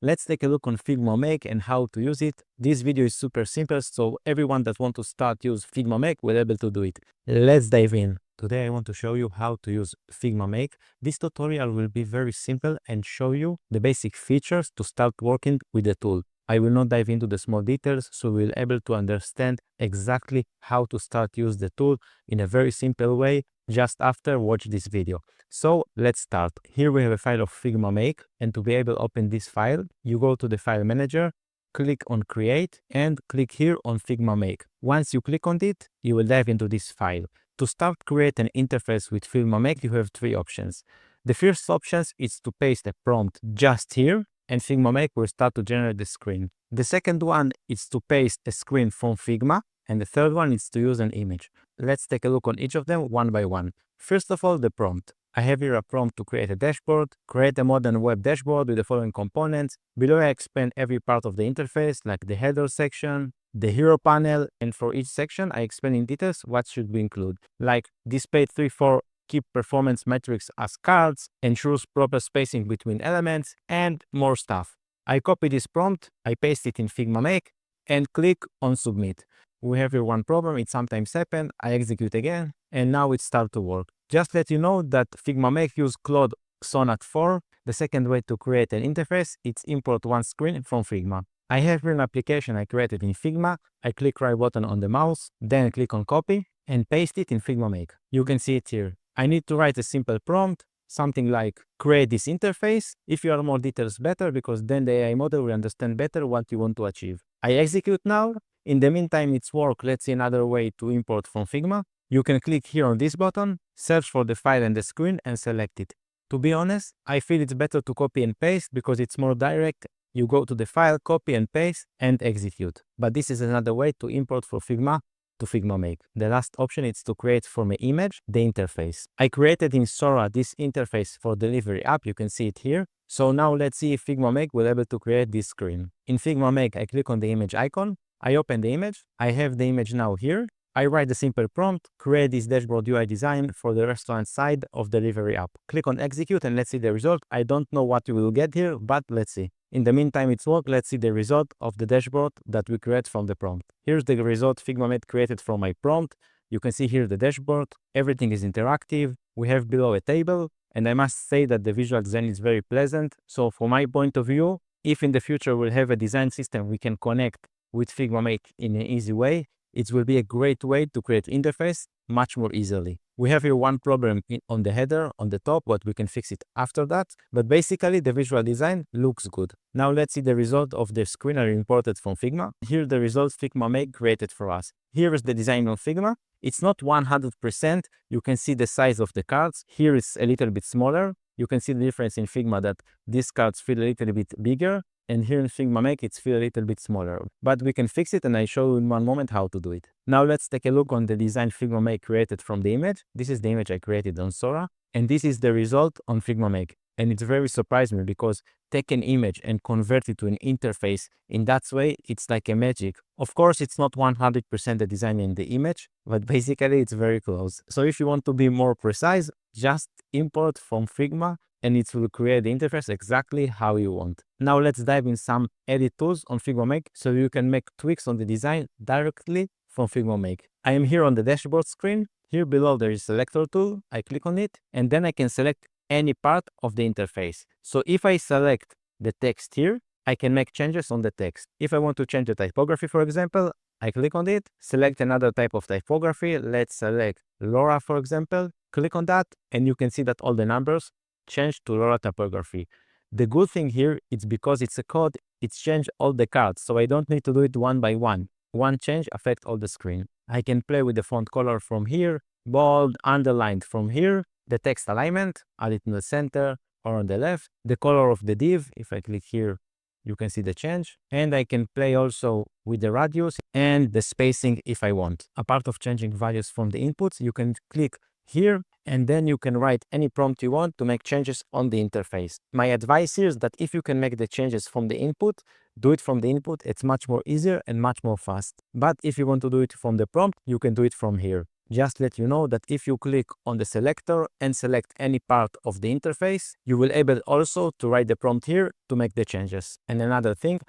let's take a look on Figma Make and how to use it. This video is super simple, so everyone that wants to start use Figma Make will be able to do it. Let's dive in. Today I want to show you how to use Figma Make. This tutorial will be very simple and show you the basic features to start working with the tool. I will not dive into the small details, so we'll be able to understand exactly how to start use the tool in a very simple way just after watch this video. So let's start. Here we have a file of Figma Make, and to be able to open this file, you go to the file manager, click on create and click here on Figma Make. Once you click on it, you will dive into this file. To start create an interface with Figma Make, you have three options. The first option is to paste a prompt just here, and Figma Make will start to generate the screen. The second one is to paste a screen from Figma, and the third one is to use an image. Let's take a look on each of them one by one. First of all, the prompt. I have here a prompt to create a dashboard, create a modern web dashboard with the following components. Below I explain every part of the interface, like the header section, the hero panel, and for each section I explain in details what should be included, like display 3-4 key performance metrics as cards, ensures proper spacing between elements, and more stuff. I copy this prompt, I paste it in Figma Make, and click on submit. We have here one problem, it sometimes happens, I execute again, and now it starts to work. Just let you know that Figma Make use Claude Sonnet 4. The second way to create an interface is import one screen from Figma. I have here an application I created in Figma. I click right button on the mouse, then click on copy and paste it in Figma Make. You can see it here. I need to write a simple prompt, something like create this interface. If you are more details, better, because then the AI model will understand better what you want to achieve. I execute now. In the meantime, it's work. Let's see another way to import from Figma. You can click here on this button, search for the file and the screen and select it. To be honest, I feel it's better to copy and paste because it's more direct. You go to the file, copy and paste and execute. But this is another way to import from Figma to Figma Make. The last option is to create from an image the interface. I created in Sora this interface for delivery app. You can see it here. So now let's see if Figma Make will be able to create this screen. In Figma Make, I click on the image icon. I open the image. I have the image now here. I write the simple prompt, create this dashboard UI design for the restaurant side of delivery app. Click on execute and let's see the result. I don't know what we will get here, but let's see. In the meantime, it's work. Let's see the result of the dashboard that we create from the prompt. Here's the result Figma Make created from my prompt. You can see here the dashboard. Everything is interactive. We have below a table, and I must say that the visual design is very pleasant. So from my point of view, if in the future we'll have a design system we can connect with Figma Make in an easy way, it will be a great way to create interface much more easily. We have here one problem on the header on the top, but we can fix it after that. But basically the visual design looks good. Now let's see the result of the screen I imported from Figma. Here the results Figma Make created for us. Here is the design on Figma. It's not 100%. You can see the size of the cards. Here it's a little bit smaller. You can see the difference in Figma that these cards feel a little bit bigger. And here in Figma Make, it's feel a little bit smaller. But we can fix it and I show you in one moment how to do it. Now let's take a look on the design Figma Make created from the image. This is the image I created on Sora. And this is the result on Figma Make. And it's very surprised me because take an image and convert it to an interface in that way, it's like a magic. Of course, it's not 100% the design in the image, but basically it's very close. So if you want to be more precise, just import from Figma and it will create the interface exactly how you want. Now let's dive in some edit tools on Figma Make so you can make tweaks on the design directly from Figma Make. I am here on the dashboard screen. Here below there is selector tool. I click on it and then I can select any part of the interface. So if I select the text here, I can make changes on the text. If I want to change the typography, for example, I click on it, select another type of typography. Let's select LoRa, for example. Click on that and you can see that all the numbers change to LoRa typography. The good thing here is because it's a code, it's changed all the cards, so I don't need to do it one by one. One change affects all the screen. I can play with the font color from here, bold, underlined from here, the text alignment, add it in the center or on the left, the color of the div, if I click here, you can see the change, and I can play also with the radius and the spacing if I want. Apart of changing values from the inputs, you can click here and then you can write any prompt you want to make changes on the interface. My advice here is that if you can make the changes from the input, do it from the input. It's much more easier and much more fast. But if you want to do it from the prompt, you can do it from here. Just let you know that if you click on the selector and select any part of the interface, you will able also to write the prompt here to make the changes. And another thing,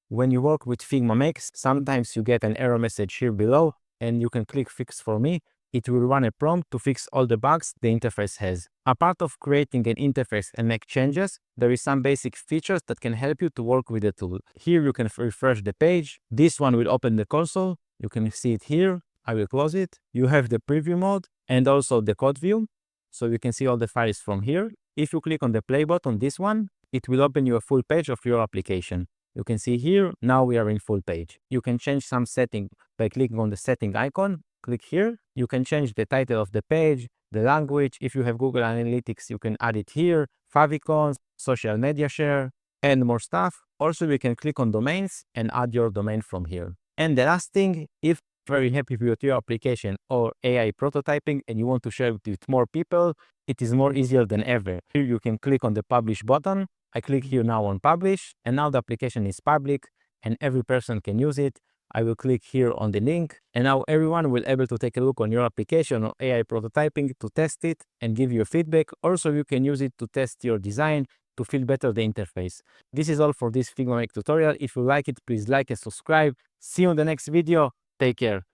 when you work with Figma Make, sometimes you get an error message here below and you can click fix for me. It will run a prompt to fix all the bugs the interface has. Apart of creating an interface and make changes, there is some basic features that can help you to work with the tool. Here you can refresh the page. This one will open the console. You can see it here. I will close it. You have the preview mode and also the code view. So you can see all the files from here. If you click on the play button, this one, it will open you a full page of your application. You can see here, now we are in full page. You can change some setting by clicking on the setting icon. Click here. You can change the title of the page, the language. If you have Google Analytics, you can add it here. Favicons, social media share, and more stuff. Also, you can click on domains and add your domain from here. And the last thing, if very happy with your application or AI prototyping and you want to share it with more people, it is more easier than ever. Here you can click on the publish button. I click here now on publish, and now the application is public and every person can use it. I will click here on the link, and now everyone will able to take a look on your application or AI prototyping to test it and give you feedback. Also, you can use it to test your design to feel better the interface. This is all for this Figma Make tutorial. If you like it, please like and subscribe. See you in the next video. Take care.